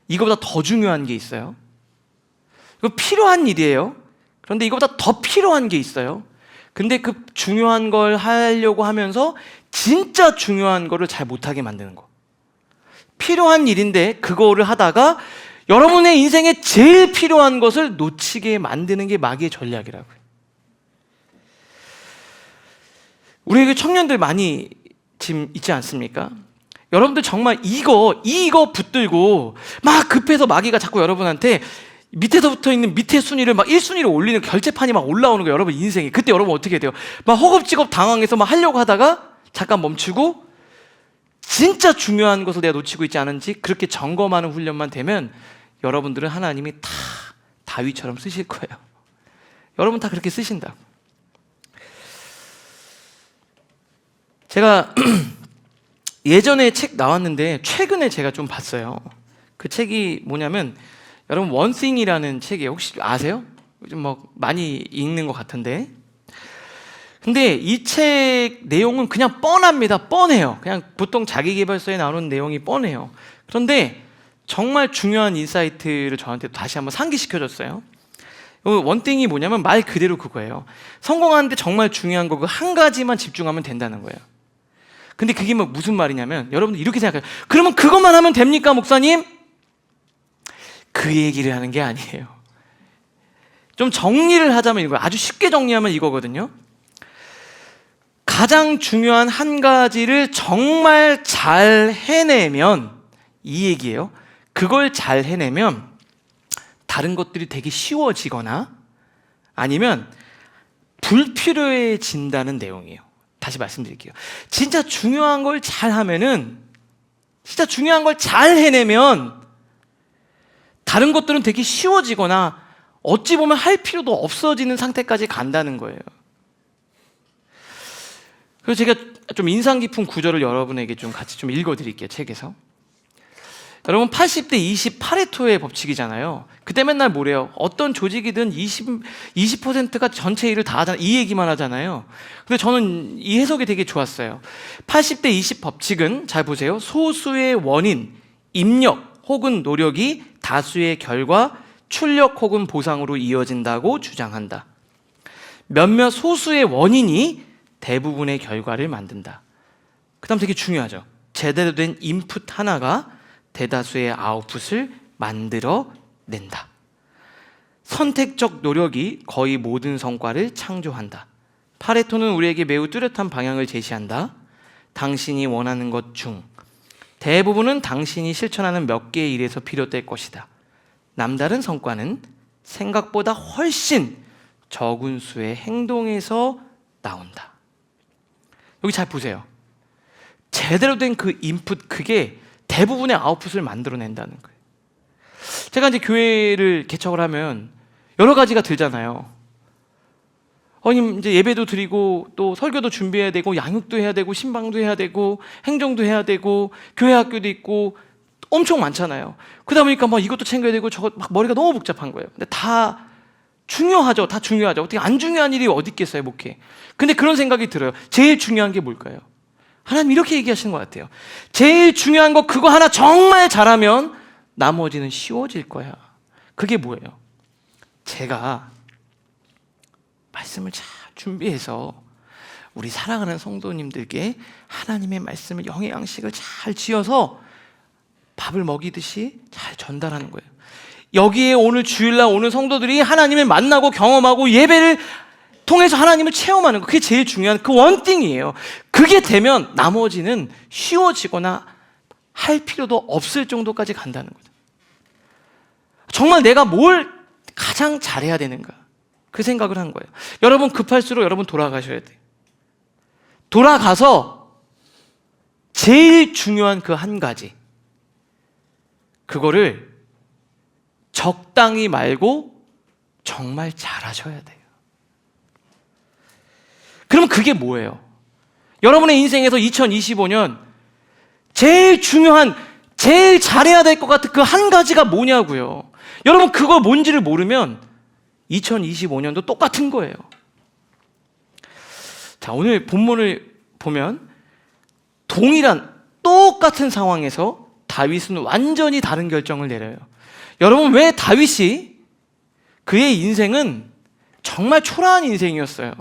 이거보다 더 중요한 게 있어요. 이거 필요한 일이에요. 그런데 이거보다 더 필요한 게 있어요. 근데 그 중요한 걸 하려고 하면서 진짜 중요한 거를 잘 못하게 만드는 거. 필요한 일인데 그거를 하다가 여러분의 인생에 제일 필요한 것을 놓치게 만드는 게 마귀의 전략이라고요. 우리에게 청년들 많이 지금 있지 않습니까? 여러분들 정말 이거 붙들고 막 급해서 마귀가 자꾸 여러분한테 밑에서 붙어 있는 밑에 순위를 막 1순위로 올리는 결제판이 막 올라오는 거예요. 여러분 인생이. 그때 여러분 어떻게 돼요? 막 허겁지겁 당황해서 막 하려고 하다가 잠깐 멈추고 진짜 중요한 것을 내가 놓치고 있지 않은지 그렇게 점검하는 훈련만 되면 여러분들은 하나님이 다 다윗처럼 쓰실 거예요. 여러분 다 그렇게 쓰신다. 제가 예전에 책 나왔는데 최근에 제가 좀 봤어요. 그 책이 뭐냐면 여러분 원싱이라는 책이에요. 혹시 아세요? 요즘 뭐 많이 읽는 것 같은데. 근데 이 책 내용은 그냥 뻔합니다. 뻔해요. 그냥 보통 자기계발서에 나오는 내용이 뻔해요. 그런데 정말 중요한 인사이트를 저한테 다시 한번 상기시켜줬어요. 원띵이 뭐냐면 말 그대로 그거예요. 성공하는데 정말 중요한 거 그 한 가지만 집중하면 된다는 거예요. 근데 그게 뭐 무슨 말이냐면 여러분들 이렇게 생각해요. 그러면 그것만 하면 됩니까, 목사님? 그 얘기를 하는 게 아니에요. 좀 정리를 하자면 이거 아주 쉽게 정리하면 이거거든요. 가장 중요한 한 가지를 정말 잘 해내면, 이 얘기예요. 그걸 잘 해내면 다른 것들이 되게 쉬워지거나 아니면 불필요해진다는 내용이에요. 다시 말씀드릴게요. 진짜 중요한 걸 잘 하면은, 진짜 중요한 걸 잘 해내면 다른 것들은 되게 쉬워지거나 어찌 보면 할 필요도 없어지는 상태까지 간다는 거예요. 그래서 제가 좀 인상 깊은 구절을 여러분에게 좀 같이 좀 읽어드릴게요, 책에서. 여러분 80대 20 파레토의 법칙이잖아요. 그때 맨날 뭐래요? 어떤 조직이든 20%가 전체 일을 다 하잖아요. 이 얘기만 하잖아요. 근데 저는 이 해석이 되게 좋았어요. 80대 20 법칙은, 잘 보세요, 소수의 원인, 입력 혹은 노력이 다수의 결과, 출력 혹은 보상으로 이어진다고 주장한다. 몇몇 소수의 원인이 대부분의 결과를 만든다. 그 다음 되게 중요하죠. 제대로 된 인풋 하나가 대다수의 아웃풋을 만들어낸다. 선택적 노력이 거의 모든 성과를 창조한다. 파레토는 우리에게 매우 뚜렷한 방향을 제시한다. 당신이 원하는 것 중 대부분은 당신이 실천하는 몇 개의 일에서 비롯될 것이다. 남다른 성과는 생각보다 훨씬 적은 수의 행동에서 나온다. 여기 잘 보세요. 제대로 된 그 인풋, 그게 대부분의 아웃풋을 만들어낸다는 거예요. 제가 이제 교회를 개척을 하면 여러 가지가 들잖아요. 아니, 이제 예배도 드리고 또 설교도 준비해야 되고 양육도 해야 되고 신방도 해야 되고 행정도 해야 되고 교회 학교도 있고 엄청 많잖아요. 그러다 보니까 막 이것도 챙겨야 되고 저것, 막 머리가 너무 복잡한 거예요. 근데 다 중요하죠. 다 중요하죠. 어떻게 안 중요한 일이 어디 있겠어요, 목회. 근데 그런 생각이 들어요. 제일 중요한 게 뭘까요? 하나님 이렇게 얘기하시는 것 같아요. 제일 중요한 거 그거 하나 정말 잘하면 나머지는 쉬워질 거야. 그게 뭐예요? 제가 말씀을 잘 준비해서 우리 사랑하는 성도님들께 하나님의 말씀을 영양식을 잘 지어서 밥을 먹이듯이 잘 전달하는 거예요. 여기에 오늘 주일날 오는 성도들이 하나님을 만나고 경험하고 예배를 통해서 하나님을 체험하는 거, 그게 제일 중요한 그 원띵이에요. 그게 되면 나머지는 쉬워지거나 할 필요도 없을 정도까지 간다는 거죠. 정말 내가 뭘 가장 잘해야 되는가, 그 생각을 한 거예요. 여러분 급할수록 여러분 돌아가셔야 돼요. 돌아가서 제일 중요한 그 한 가지, 그거를 적당히 말고 정말 잘하셔야 돼요. 그럼 그게 뭐예요? 여러분의 인생에서 2025년 제일 중요한, 제일 잘해야 될 것 같은 그 한 가지가 뭐냐고요. 여러분 그거 뭔지를 모르면 2025년도 똑같은 거예요. 자, 오늘 본문을 보면 동일한 똑같은 상황에서 다윗은 완전히 다른 결정을 내려요. 여러분, 왜 다윗이, 그의 인생은 정말 초라한 인생이었어요.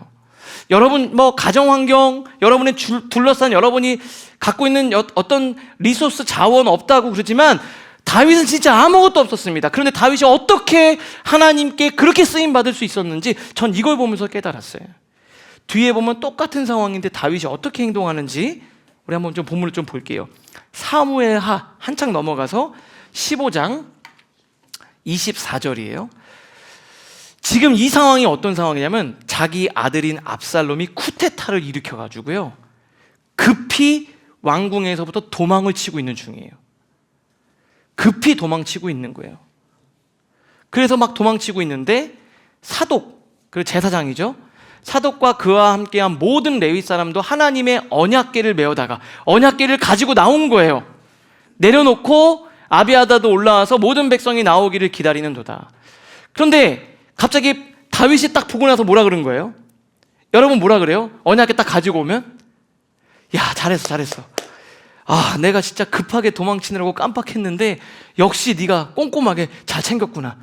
여러분 뭐 가정환경, 여러분의 둘러싼 여러분이 갖고 있는 어떤 리소스, 자원 없다고 그러지만 다윗은 진짜 아무것도 없었습니다. 그런데 다윗이 어떻게 하나님께 그렇게 쓰임받을 수 있었는지 전 이걸 보면서 깨달았어요. 뒤에 보면 똑같은 상황인데 다윗이 어떻게 행동하는지 우리 한번 좀 본문을 좀 볼게요. 사무엘하 한창 넘어가서 15장 24절이에요. 지금 이 상황이 어떤 상황이냐면 자기 아들인 압살롬이 쿠데타를 일으켜가지고요, 급히 왕궁에서부터 도망을 치고 있는 중이에요. 급히 도망치고 있는 거예요. 그래서 막 도망치고 있는데 사독, 그 제사장이죠, 사독과 그와 함께한 모든 레위 사람도 하나님의 언약궤를 메어다가 언약궤를 가지고 나온 거예요. 내려놓고 아비아다도 올라와서 모든 백성이 나오기를 기다리는도다. 그런데 갑자기 다윗이 딱 보고 나서 뭐라 그런 거예요? 여러분 뭐라 그래요? 언약궤 딱 가지고 오면, 야, 잘했어. 아, 내가 진짜 급하게 도망치느라고 깜빡했는데 역시 네가 꼼꼼하게 잘 챙겼구나.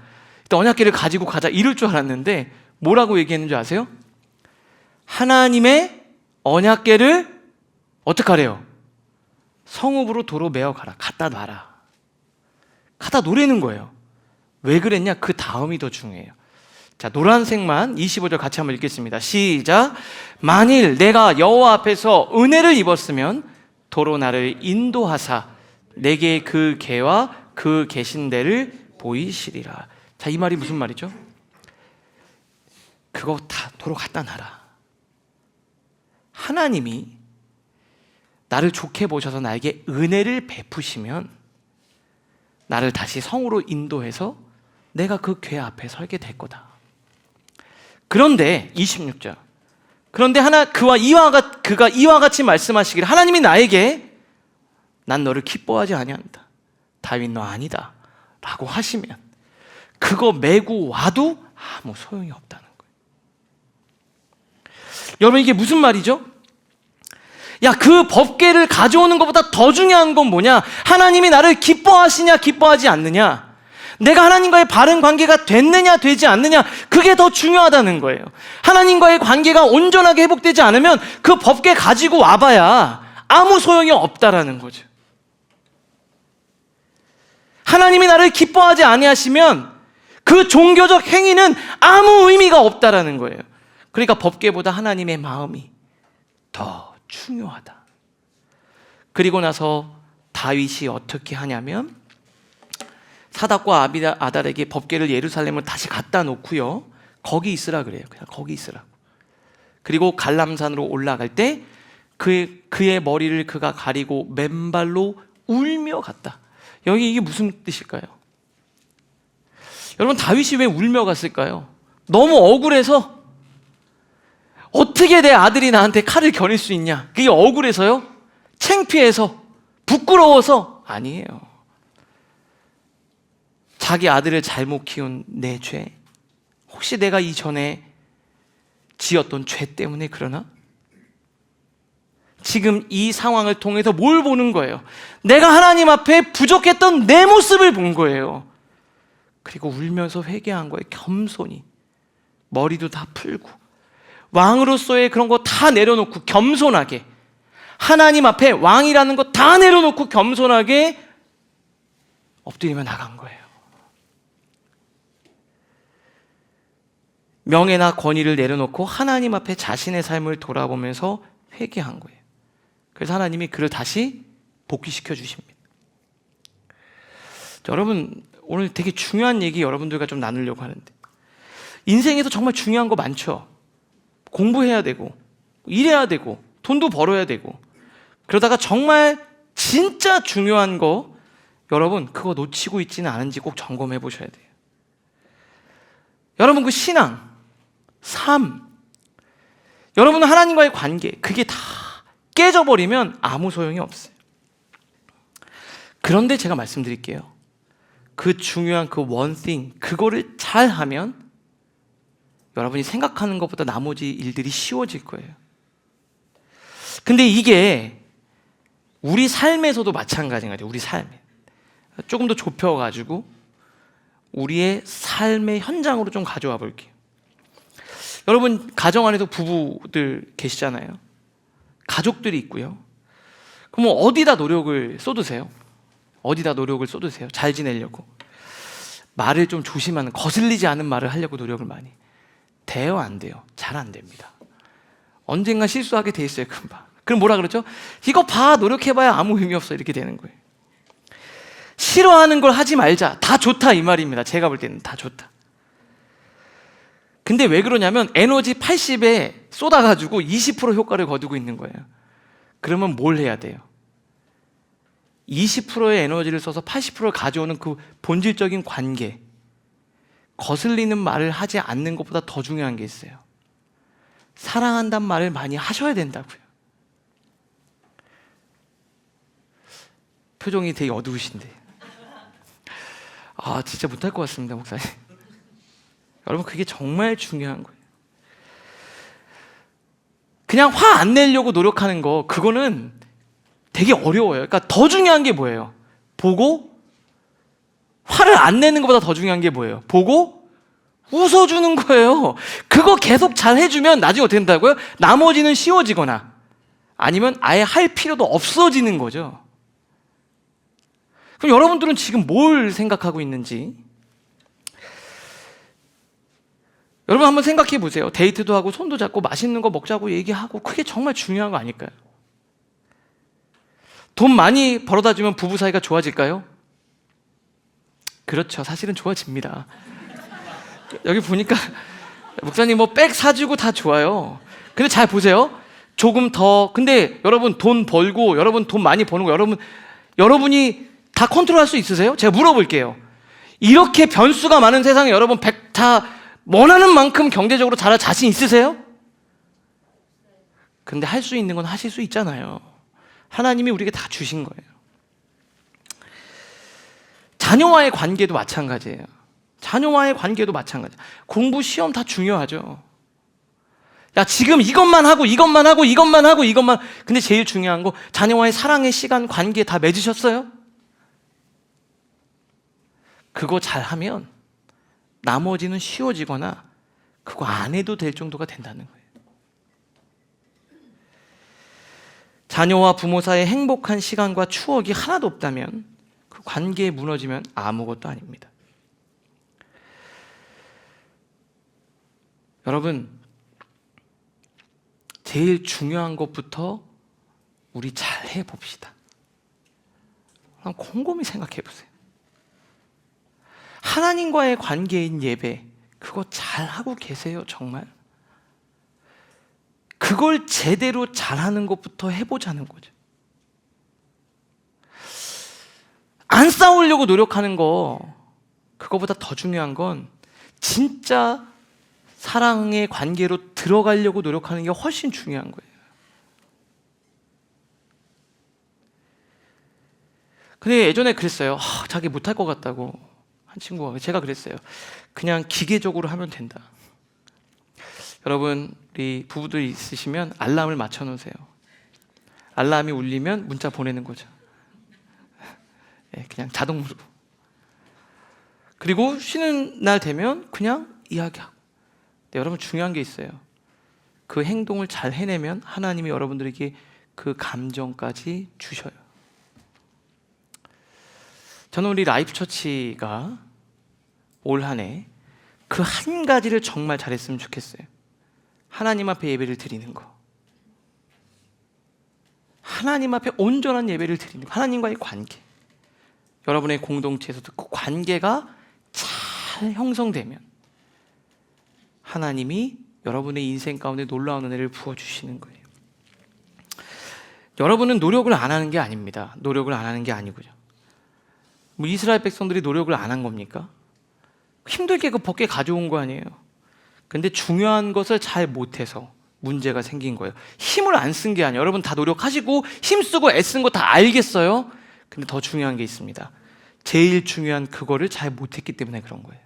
일단 언약궤를 가지고 가자, 이럴 줄 알았는데 뭐라고 얘기했는지 아세요? 하나님의 언약궤를 어떻게 하래요? 성읍으로 도로 메어 가라. 갖다 놔라. 갖다 놓으라는 거예요. 왜 그랬냐? 그 다음이 더 중요해요. 자, 노란색만 25절 같이 한번 읽겠습니다. 시작. 만일 내가 여호와 앞에서 은혜를 입었으면 도로 나를 인도하사 내게 그 궤와 그 계신 데를 보이시리라. 자, 이 말이 무슨 말이죠? 그거 다 도로 갖다 놔라. 하나님이 나를 좋게 보셔서 나에게 은혜를 베푸시면 나를 다시 성으로 인도해서 내가 그 궤 앞에 설게 될 거다. 그런데 26절. 그런데 그가 이와 같이 말씀하시기를 하나님이 나에게 난 너를 기뻐하지 아니한다. 다윗 너 아니다. 라고 하시면 그거 메고 와도 아무 소용이 없다는 거예요. 여러분 이게 무슨 말이죠? 야, 그 법궤를 가져오는 것보다 더 중요한 건 뭐냐? 하나님이 나를 기뻐하시냐 기뻐하지 않느냐? 내가 하나님과의 바른 관계가 됐느냐 되지 않느냐, 그게 더 중요하다는 거예요. 하나님과의 관계가 온전하게 회복되지 않으면 그 법궤 가지고 와봐야 아무 소용이 없다라는 거죠. 하나님이 나를 기뻐하지 아니하시면 그 종교적 행위는 아무 의미가 없다라는 거예요. 그러니까 법궤보다 하나님의 마음이 더 중요하다. 그리고 나서 다윗이 어떻게 하냐면 사닥과 아달에게 법궤를 예루살렘을 다시 갖다 놓고요, 거기 있으라 그래요. 그냥 거기 있으라고. 그리고 갈람산으로 올라갈 때 그의 머리를 그가 가리고 맨발로 울며 갔다. 여기 이게 무슨 뜻일까요? 여러분, 다윗이 왜 울며 갔을까요? 너무 억울해서. 어떻게 내 아들이 나한테 칼을 겨눌 수 있냐? 그게 억울해서요? 창피해서? 부끄러워서? 아니에요. 자기 아들을 잘못 키운 내 죄, 혹시 내가 이전에 지었던 죄 때문에 그러나? 지금 이 상황을 통해서 뭘 보는 거예요? 내가 하나님 앞에 부족했던 내 모습을 본 거예요. 그리고 울면서 회개한 거예요. 겸손히. 머리도 다 풀고 왕으로서의 그런 거 다 내려놓고 겸손하게, 하나님 앞에 왕이라는 거 다 내려놓고 겸손하게 엎드리며 나간 거예요. 명예나 권위를 내려놓고 하나님 앞에 자신의 삶을 돌아보면서 회개한 거예요. 그래서 하나님이 그를 다시 복귀시켜 주십니다. 여러분, 오늘 되게 중요한 얘기 여러분들과 좀 나누려고 하는데, 인생에서 정말 중요한 거 많죠. 공부해야 되고 일해야 되고 돈도 벌어야 되고, 그러다가 정말 진짜 중요한 거, 여러분 그거 놓치고 있지는 않은지 꼭 점검해 보셔야 돼요. 여러분, 그 신앙, 삶, 여러분 하나님과의 관계, 그게 다 깨져버리면 아무 소용이 없어요. 그런데 제가 말씀드릴게요. 그 중요한 그 one thing, 그거를 잘하면 여러분이 생각하는 것보다 나머지 일들이 쉬워질 거예요. 근데 이게 우리 삶에서도 마찬가지인 것 같아요. 우리 삶에 조금 더 좁혀가지고 우리의 삶의 현장으로 좀 가져와 볼게요. 여러분, 가정 안에도 부부들 계시잖아요. 가족들이 있고요. 그럼 어디다 노력을 쏟으세요? 어디다 노력을 쏟으세요? 잘 지내려고. 말을 좀 조심하는, 거슬리지 않은 말을 하려고 노력을 많이. 돼요, 안 돼요? 잘 안 됩니다. 언젠가 실수하게 돼 있어요, 금방. 그럼 뭐라 그러죠? 이거 봐, 노력해봐야 아무 의미 없어, 이렇게 되는 거예요. 싫어하는 걸 하지 말자, 다 좋다, 이 말입니다. 제가 볼 때는 다 좋다. 근데 왜 그러냐면 에너지 80에 쏟아가지고 20% 효과를 거두고 있는 거예요. 그러면 뭘 해야 돼요? 20%의 에너지를 써서 80%를 가져오는 그 본질적인 관계, 거슬리는 말을 하지 않는 것보다 더 중요한 게 있어요. 사랑한다는 말을 많이 하셔야 된다고요. 표정이 되게 어두우신데, 진짜 못할 것 같습니다, 목사님. 여러분, 그게 정말 중요한 거예요. 그냥 화 안 내려고 노력하는 거, 그거는 되게 어려워요. 그러니까 더 중요한 게 뭐예요? 보고 화를 안 내는 것보다 더 중요한 게 뭐예요? 보고 웃어주는 거예요. 그거 계속 잘 해주면 나중에 어떻게 된다고요? 나머지는 쉬워지거나 아니면 아예 할 필요도 없어지는 거죠. 그럼 여러분들은 지금 뭘 생각하고 있는지 여러분 한번 생각해 보세요. 데이트도 하고 손도 잡고 맛있는 거 먹자고 얘기하고 그게 정말 중요한 거 아닐까요? 돈 많이 벌어다 주면 부부 사이가 좋아질까요? 그렇죠. 사실은 좋아집니다. 여기 보니까 목사님 뭐 백 사주고 다 좋아요. 근데 잘 보세요. 조금 더 근데 여러분 돈 벌고 여러분 돈 많이 버는 거 여러분이 다 컨트롤할 수 있으세요? 제가 물어볼게요. 이렇게 변수가 많은 세상에 여러분 다 원하는 만큼 경제적으로 잘할 자신 있으세요? 근데 할 수 있는 건 하실 수 있잖아요. 하나님이 우리에게 다 주신 거예요. 자녀와의 관계도 마찬가지예요. 자녀와의 관계도 마찬가지. 공부, 시험 다 중요하죠. 야, 지금 이것만 하고. 근데 제일 중요한 거 자녀와의 사랑의 시간, 관계 다 맺으셨어요? 그거 잘하면 나머지는 쉬워지거나 그거 안 해도 될 정도가 된다는 거예요. 자녀와 부모 사이의 행복한 시간과 추억이 하나도 없다면 그 관계에 무너지면 아무것도 아닙니다. 여러분, 제일 중요한 것부터 우리 잘 해봅시다. 곰곰이 생각해 보세요. 하나님과의 관계인 예배, 그거 잘하고 계세요, 정말? 그걸 제대로 잘하는 것부터 해보자는 거죠. 안 싸우려고 노력하는 거, 그거보다 더 중요한 건 진짜 사랑의 관계로 들어가려고 노력하는 게 훨씬 중요한 거예요. 근데 예전에 그랬어요. 자기 못할 것 같다고. 한 친구가, 제가 그랬어요. 그냥 기계적으로 하면 된다. 여러분, 우리 부부들 있으시면 알람을 맞춰 놓으세요. 알람이 울리면 문자 보내는 거죠. 그냥 자동으로. 그리고 쉬는 날 되면 그냥 이야기하고. 여러분, 중요한 게 있어요. 그 행동을 잘 해내면 하나님이 여러분들에게 그 감정까지 주셔요. 저는 우리 라이프처치가 올 한 해 그 한 가지를 정말 잘했으면 좋겠어요. 하나님 앞에 예배를 드리는 거. 하나님 앞에 온전한 예배를 드리는 거. 하나님과의 관계. 여러분의 공동체에서도 그 관계가 잘 형성되면 하나님이 여러분의 인생 가운데 놀라운 은혜를 부어주시는 거예요. 여러분은 노력을 안 하는 게 아닙니다. 노력을 안 하는 게 아니고요. 뭐 이스라엘 백성들이 노력을 안 한 겁니까? 힘들게 그 법궤 가져온 거 아니에요. 근데 중요한 것을 잘 못해서 문제가 생긴 거예요. 힘을 안 쓴 게 아니에요. 여러분 다 노력하시고 힘쓰고 애쓴 거 다 알겠어요. 근데 더 중요한 게 있습니다. 제일 중요한 그거를 잘 못했기 때문에 그런 거예요.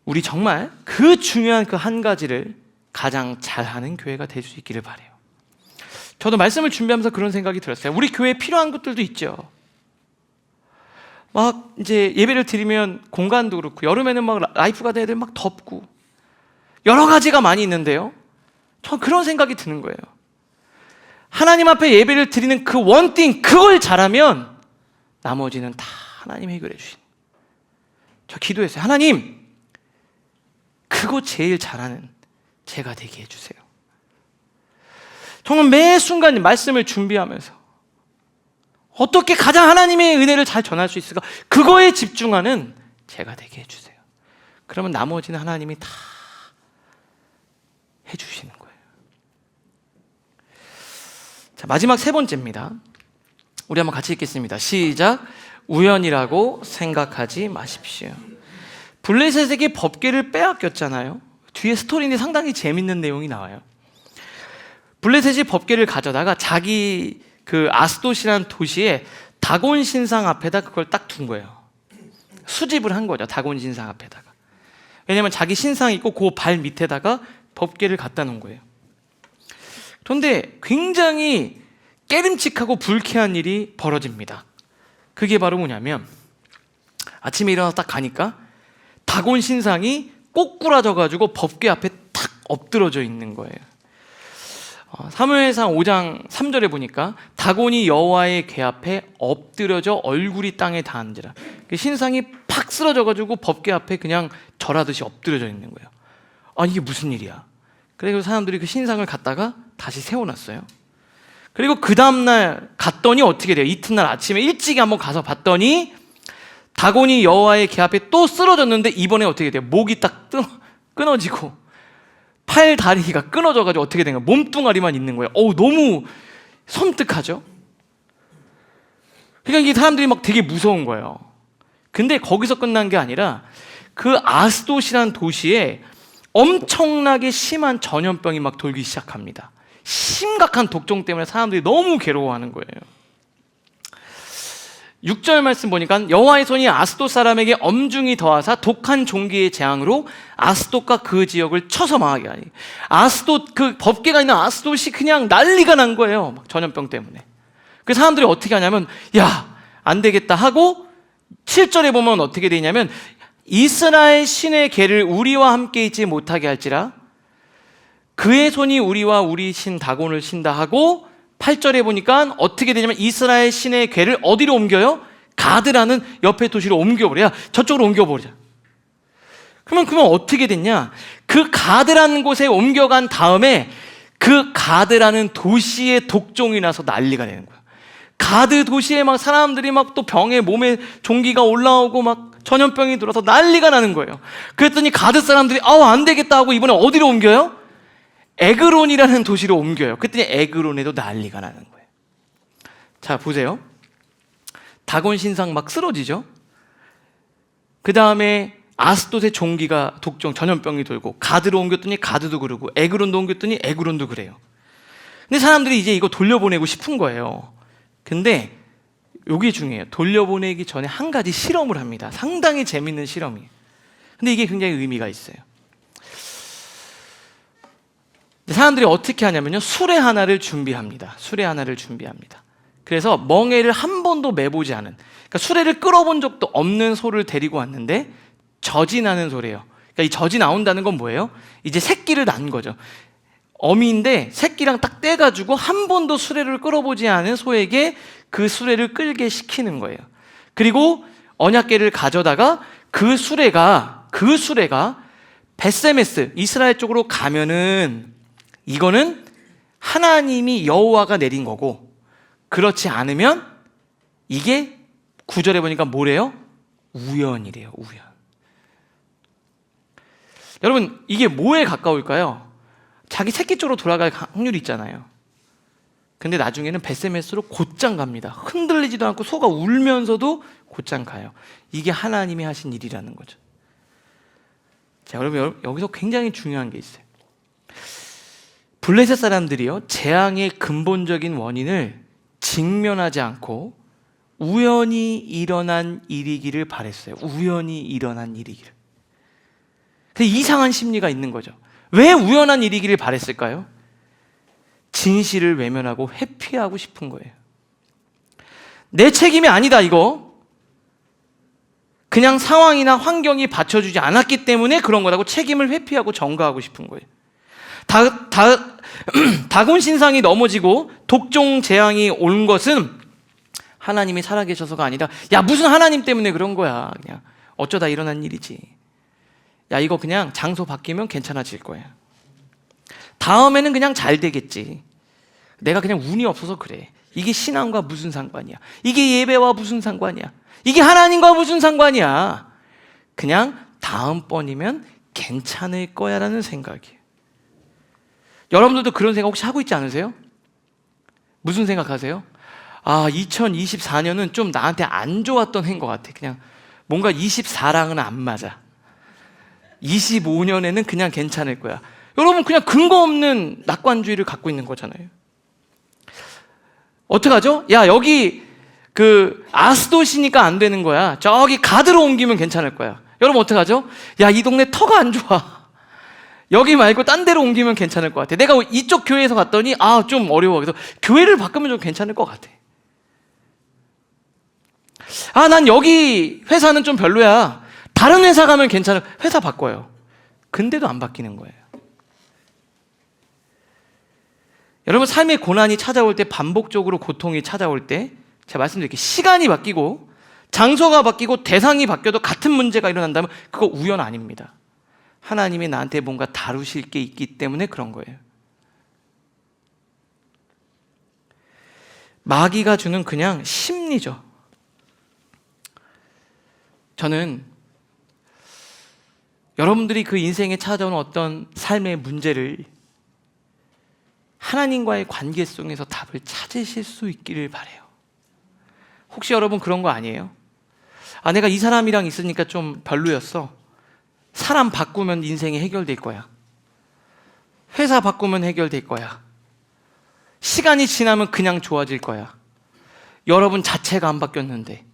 우리 정말 그 중요한 그 한 가지를 가장 잘하는 교회가 될 수 있기를 바라요. 저도 말씀을 준비하면서 그런 생각이 들었어요. 우리 교회에 필요한 것들도 있죠. 막 이제 예배를 드리면 공간도 그렇고 여름에는 막 라이프 가든 애들 막 덥고 여러 가지가 많이 있는데요. 전 그런 생각이 드는 거예요. 하나님 앞에 예배를 드리는 그 원띵 그걸 잘하면 나머지는 다 하나님 해결해 주시는. 저 기도했어요. 하나님, 그거 제일 잘하는 제가 되게 해주세요. 정말 매 순간 말씀을 준비하면서 어떻게 가장 하나님의 은혜를 잘 전할 수 있을까? 그거에 집중하는 제가 되게 해주세요. 그러면 나머지는 하나님이 다 해주시는 거예요. 자, 마지막 세 번째입니다. 우리 한번 같이 읽겠습니다. 시작. 우연이라고 생각하지 마십시오. 블레셋에게 법궤를 빼앗겼잖아요. 뒤에 스토리인데 상당히 재밌는 내용이 나와요. 블레셋이 법궤를 가져다가 자기 그 아스돗이라는 도시에 다곤 신상 앞에다 그걸 딱 둔 거예요. 수집을 한 거죠. 다곤 신상 앞에다가. 왜냐면 자기 신상이 있고 그 발 밑에다가 법궤를 갖다 놓은 거예요. 그런데 굉장히 깨름칙하고 불쾌한 일이 벌어집니다. 그게 바로 뭐냐면 아침에 일어나서 딱 가니까 다곤 신상이 꼬꾸라져 가지고 법궤 앞에 탁 엎드러져 있는 거예요. 사무엘상 5장 3절에 보니까 다곤이 여호와의 궤 앞에 엎드려져 얼굴이 땅에 닿은지라. 신상이 팍 쓰러져가지고 법궤 앞에 그냥 절하듯이 엎드려져 있는 거예요. 이게 무슨 일이야? 그래서 사람들이 그 신상을 갖다가 다시 세워놨어요. 그리고 그 다음날 갔더니 어떻게 돼요? 이튿날 아침에 일찍 한번 가서 봤더니 다곤이 여호와의 궤 앞에 또 쓰러졌는데 이번에 어떻게 돼요? 목이 딱 끊어지고 팔 다리가 끊어져가지고 어떻게 된 거예요? 몸뚱아리만 있는 거예요. 너무 섬뜩하죠? 그러니까 이 사람들이 막 되게 무서운 거예요. 근데 거기서 끝난 게 아니라 그 아스돗이란 도시에 엄청나게 심한 전염병이 막 돌기 시작합니다. 심각한 독종 때문에 사람들이 너무 괴로워하는 거예요. 6절 말씀 보니까 여호와의 손이 아스돗 사람에게 엄중히 더하사 독한 종기의 재앙으로 아스돗과 그 지역을 쳐서 망하게 하니, 아스돗, 그 법궤가 있는 아스돗이 그냥 난리가 난 거예요. 막 전염병 때문에. 그 사람들이 어떻게 하냐면 안 되겠다 하고 7절에 보면 어떻게 되냐면 이스라엘 신의 궤를 우리와 함께 있지 못하게 할지라 그의 손이 우리와 우리 신 다곤을 신다 하고 8절에 보니까 어떻게 되냐면 이스라엘 신의 궤를 어디로 옮겨요? 가드라는 옆에 도시로 옮겨버려. 저쪽으로 옮겨버리자. 그러면 어떻게 됐냐? 그 가드라는 곳에 옮겨간 다음에 그 가드라는 도시에 독종이 나서 난리가 되는 거야. 가드 도시에 막 사람들이 막 또 병에 몸에 종기가 올라오고 막 전염병이 들어서 난리가 나는 거예요. 그랬더니 가드 사람들이 안 되겠다 하고 이번에 어디로 옮겨요? 에그론이라는 도시로 옮겨요. 그랬더니 에그론에도 난리가 나는 거예요. 자, 보세요. 다곤 신상 막 쓰러지죠? 그 다음에 아스돗의 종기가 독종, 전염병이 돌고 가드로 옮겼더니 가드도 그러고 에그론도 옮겼더니 에그론도 그래요. 근데 사람들이 이제 이거 돌려보내고 싶은 거예요. 근데 이게 중요해요. 돌려보내기 전에 한 가지 실험을 합니다. 상당히 재밌는 실험이에요. 근데 이게 굉장히 의미가 있어요. 사람들이 어떻게 하냐면요, 수레 하나를 준비합니다. 그래서 멍에를 한 번도 매보지 않은, 그러니까 수레를 끌어본 적도 없는 소를 데리고 왔는데 젖이 나는 소래요. 그러니까 이 젖이 나온다는 건 뭐예요? 이제 새끼를 낳은 거죠. 어미인데 새끼랑 딱 떼가지고 한 번도 수레를 끌어보지 않은 소에게 그 수레를 끌게 시키는 거예요. 그리고 언약궤를 가져다가 그 수레가 벳세메스 이스라엘 쪽으로 가면은 이거는 하나님이 여호와가 내린 거고, 그렇지 않으면 이게 9절에 보니까 뭐래요? 우연이래요. 우연. 여러분, 이게 뭐에 가까울까요? 자기 새끼 쪽으로 돌아갈 확률이 있잖아요. 근데 나중에는 벳세메스로 곧장 갑니다. 흔들리지도 않고 소가 울면서도 곧장 가요. 이게 하나님이 하신 일이라는 거죠. 자, 여러분, 여기서 굉장히 중요한 게 있어요. 블레셋 사람들이요, 재앙의 근본적인 원인을 직면하지 않고 우연히 일어난 일이기를 바랬어요. 우연히 일어난 일이기를. 근데 이상한 심리가 있는 거죠. 왜 우연한 일이기를 바랬을까요? 진실을 외면하고 회피하고 싶은 거예요. 내 책임이 아니다, 이거. 그냥 상황이나 환경이 받쳐주지 않았기 때문에 그런 거라고 책임을 회피하고 전가하고 싶은 거예요. 다곤 신상이 넘어지고 독종 재앙이 온 것은 하나님이 살아계셔서가 아니라, 무슨 하나님 때문에 그런 거야, 그냥 어쩌다 일어난 일이지. 이거 그냥 장소 바뀌면 괜찮아질 거야. 다음에는 그냥 잘 되겠지. 내가 그냥 운이 없어서 그래. 이게 신앙과 무슨 상관이야? 이게 예배와 무슨 상관이야? 이게 하나님과 무슨 상관이야? 그냥 다음번이면 괜찮을 거야 라는 생각이에요. 여러분들도 그런 생각 혹시 하고 있지 않으세요? 무슨 생각하세요? 2024년은 좀 나한테 안 좋았던 해인 것 같아. 그냥 뭔가 24랑은 안 맞아. 25년에는 그냥 괜찮을 거야. 여러분, 그냥 근거 없는 낙관주의를 갖고 있는 거잖아요. 어떡하죠? 여기 아스돗이니까 안 되는 거야. 저기 가드로 옮기면 괜찮을 거야. 여러분, 어떡하죠? 이 동네 터가 안 좋아. 여기 말고 딴 데로 옮기면 괜찮을 것 같아. 내가 이쪽 교회에서 갔더니 좀 어려워. 그래서 교회를 바꾸면 좀 괜찮을 것 같아. 난 여기 회사는 좀 별로야. 다른 회사 가면 괜찮아. 회사 바꿔요. 근데도 안 바뀌는 거예요. 여러분 삶의 고난이 찾아올 때, 반복적으로 고통이 찾아올 때, 제가 말씀드릴게요. 시간이 바뀌고 장소가 바뀌고 대상이 바뀌어도 같은 문제가 일어난다면 그거 우연 아닙니다. 하나님이 나한테 뭔가 다루실 게 있기 때문에 그런 거예요. 마귀가 주는 그냥 심리죠. 저는 여러분들이 그 인생에 찾아오는 어떤 삶의 문제를 하나님과의 관계 속에서 답을 찾으실 수 있기를 바라요. 혹시 여러분 그런 거 아니에요? 아, 내가 이 사람이랑 있으니까 좀 별로였어. 사람 바꾸면 인생이 해결될 거야. 회사 바꾸면 해결될 거야. 시간이 지나면 그냥 좋아질 거야. 여러분 자체가 안 바뀌었는데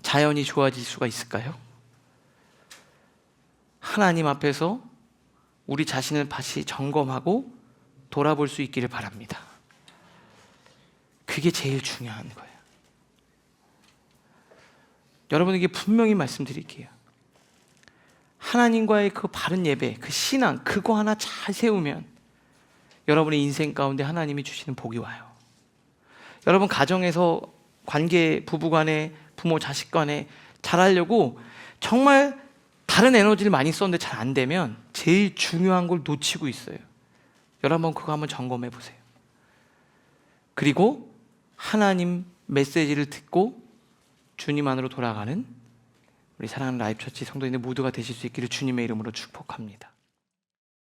자연이 좋아질 수가 있을까요? 하나님 앞에서 우리 자신을 다시 점검하고 돌아볼 수 있기를 바랍니다. 그게 제일 중요한 거예요. 여러분에게 분명히 말씀드릴게요. 하나님과의 그 바른 예배, 그 신앙, 그거 하나 잘 세우면 여러분의 인생 가운데 하나님이 주시는 복이 와요. 여러분 가정에서 관계, 부부간에, 부모 자식 간에 잘하려고 정말 다른 에너지를 많이 썼는데 잘 안 되면 제일 중요한 걸 놓치고 있어요. 여러분 그거 한번 점검해 보세요. 그리고 하나님 메시지를 듣고 주님 안으로 돌아가는 우리 사랑하는 라이프처치 성도인들 모두가 되실 수 있기를 주님의 이름으로 축복합니다.